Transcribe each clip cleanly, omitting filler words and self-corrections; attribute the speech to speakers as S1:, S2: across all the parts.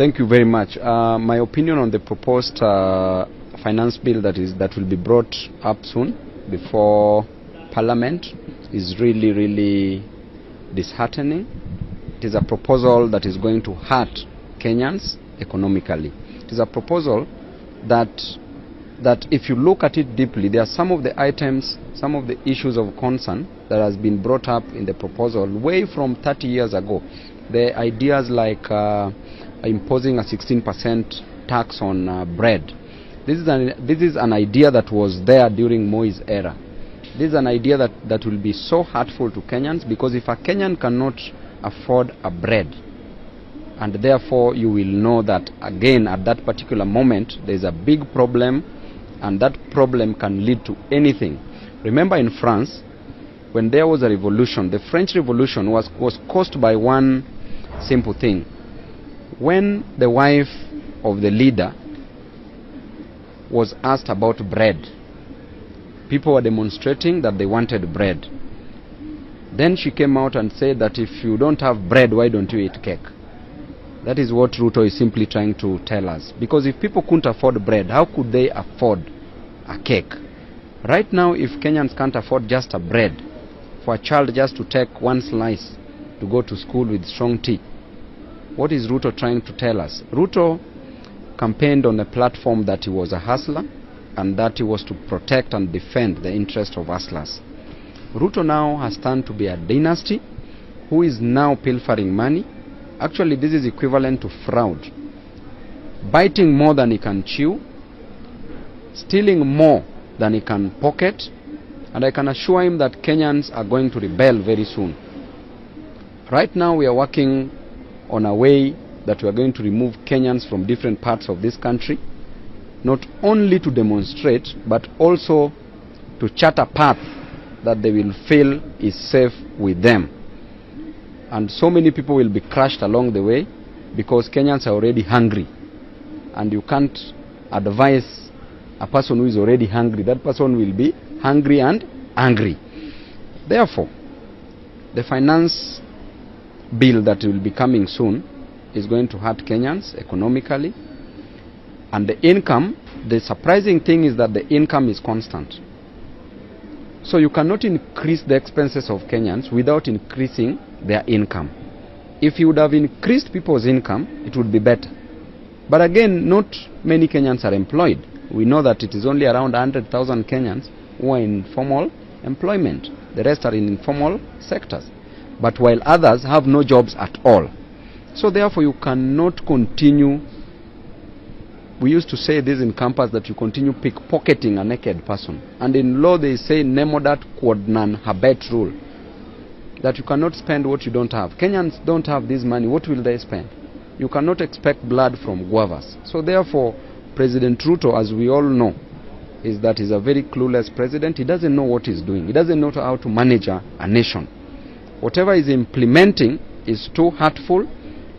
S1: Thank you very much. My opinion on the proposed finance bill that will be brought up soon before Parliament is really disheartening. It is a proposal that is going to hurt Kenyans economically. It is a proposal that if you look at it deeply, there are some of the items, some of the issues of concern that has been brought up in the proposal way from 30 years ago. The ideas like imposing a 16% tax on bread. This is an idea that was there during Moi's era. This is an idea that will be so hurtful to Kenyans, because if a Kenyan cannot afford a bread, and therefore you will know that again at that particular moment there is a big problem, and that problem can lead to anything. Remember in France, when there was a revolution, the French Revolution was caused by one simple thing. When the wife of the leader was asked about bread, people were demonstrating that they wanted bread. Then she came out and said that if you don't have bread, why don't you eat cake? That is what Ruto is simply trying to tell us. Because if people couldn't afford bread, how could they afford a cake? Right now, if Kenyans can't afford just a bread, for a child just to take one slice to go to school with strong tea, what is Ruto trying to tell us? Ruto campaigned on a platform that he was a hustler and that he was to protect and defend the interest of hustlers. Ruto now has turned to be a dynasty who is now pilfering money. Actually, this is equivalent to fraud. Biting more than he can chew, stealing more than he can pocket, and I can assure him that Kenyans are going to rebel very soon. Right now we are working on a way that we are going to remove Kenyans from different parts of this country, not only to demonstrate, but also to chart a path that they will feel is safe with them. And so many people will be crushed along the way because Kenyans are already hungry. And you can't advise a person who is already hungry. That person will be hungry and angry. Therefore, the finance bill that will be coming soon is going to hurt Kenyans economically. And the income, the surprising thing is that the income is constant. So you cannot increase the expenses of Kenyans without increasing their income. If you would have increased people's income, it would be better. But again, not many Kenyans are employed. We know that it is only around 100,000 Kenyans who are in formal employment. The rest are in informal sectors. But while others have no jobs at all. So therefore you cannot continue. We used to say this in campus, that you continue pickpocketing a naked person. And in law they say nemodat quod non habet rule. That you cannot spend what you don't have. Kenyans don't have this money. What will they spend? You cannot expect blood from guavas. So therefore, President Ruto, as we all know, is that he's a very clueless president. He doesn't know what he's doing. He doesn't know how to manage a nation. Whatever he's implementing is too hurtful,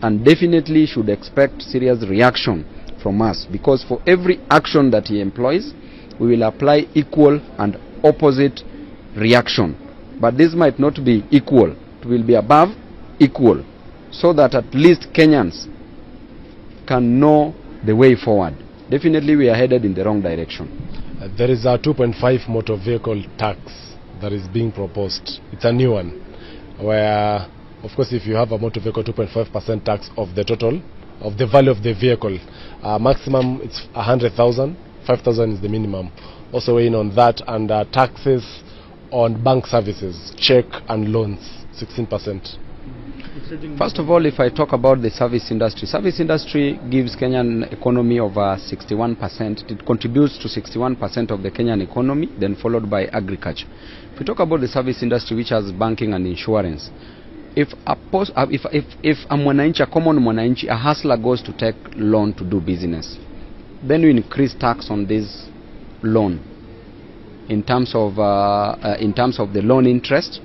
S1: and definitely should expect serious reaction from us. Because for every action that he employs, we will apply equal and opposite reaction. But this might not be equal. It will be above equal, so that at least Kenyans can know the way forward. Definitely we are headed in the wrong direction.
S2: There is a 2.5 motor vehicle tax that is being proposed. It's a new one, where, of course, if you have a motor vehicle, 2.5% tax of the total, of the value of the vehicle. Maximum, it's 100,000. 5,000 is the minimum. Also weighing on that, and taxes on bank services, check and loans, 16%.
S1: First of all, if I talk about the service industry gives Kenyan economy over 61%. It contributes to 61% of the Kenyan economy, then followed by agriculture. If we talk about the service industry, which has banking and insurance, if a mwananchi, a common mwananchi, a hustler goes to take loan to do business, then we increase tax on this loan in terms of the loan interest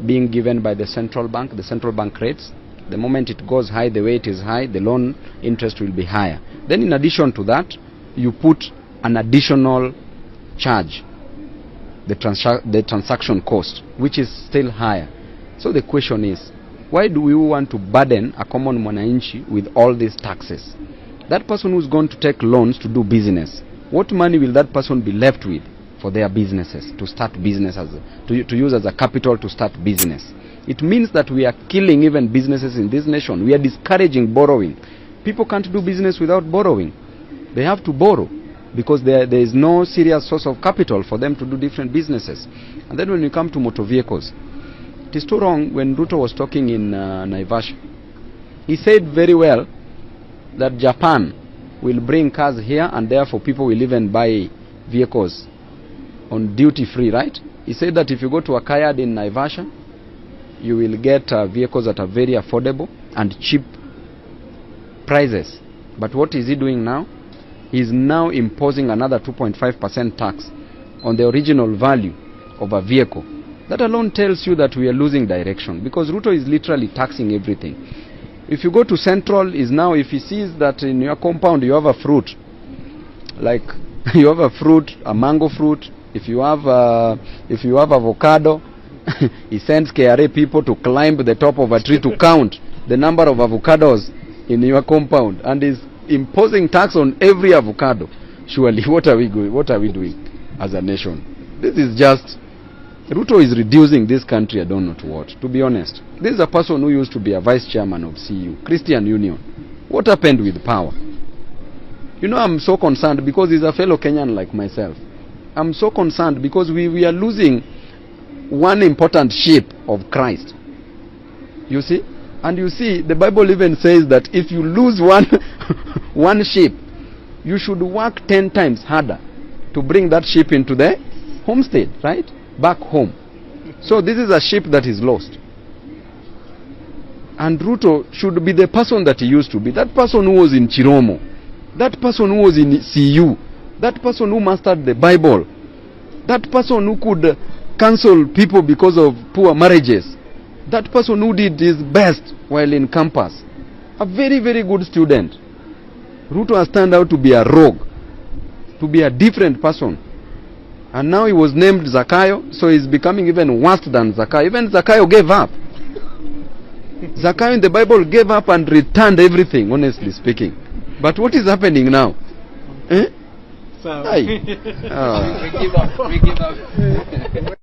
S1: being given by the central bank rates. The moment it goes high, the way it is high, the loan interest will be higher. Then in addition to that, you put an additional charge, the transaction cost, which is still higher. So the question is, Why do we want to burden a common mwananchi with all these taxes? That person who's going to take loans to do business, what money will that person be left with for their businesses, to start business, to use as a capital to start business? It means that we are killing even businesses in this nation. We are discouraging borrowing. People can't do business without borrowing. They have to borrow because there is no serious source of capital for them to do different businesses. And then when you come to motor vehicles, it is too wrong when Ruto was talking in Naivasha. He said very well that Japan will bring cars here and therefore people will even buy vehicles on duty free, right? He said that if you go to a car yard in Naivasha, you will get vehicles that are very affordable and cheap prices. But what is he doing now? He is now imposing another 2.5% tax on the original value of a vehicle. That alone tells you that we are losing direction, because Ruto is literally taxing everything. If you go to Central, is now, if he sees that in your compound you have a fruit, like you have a fruit, a mango fruit, if you have avocado, he sends KRA people to climb the top of a tree to count the number of avocados in your compound, and is imposing tax on every avocado. Surely, what are we doing as a nation? This is just, Ruto is reducing this country, I don't know to what, to be honest. This is a person who used to be a vice chairman of CU, Christian Union. What happened with power? You know, I'm so concerned because he's a fellow Kenyan like myself. I'm so concerned because we are losing one important sheep of Christ. You see? And you see, the Bible even says that if you lose one sheep, you should work 10 times harder to bring that sheep into the homestead, right? Back home. So this is a sheep that is lost. And Ruto should be the person that he used to be. That person who was in Chiromo. That person who was in CU. That person who mastered the Bible. That person who could cancel people because of poor marriages. That person who did his best while in campus. A very, very good student. Ruto has turned out to be a rogue. To be a different person. And now he was named Zakayo, so he's becoming even worse than Zakayo. Even Zakayo gave up. Zakayo in the Bible gave up and returned everything, honestly speaking. But what is happening now? Eh?
S3: So,
S1: We give up.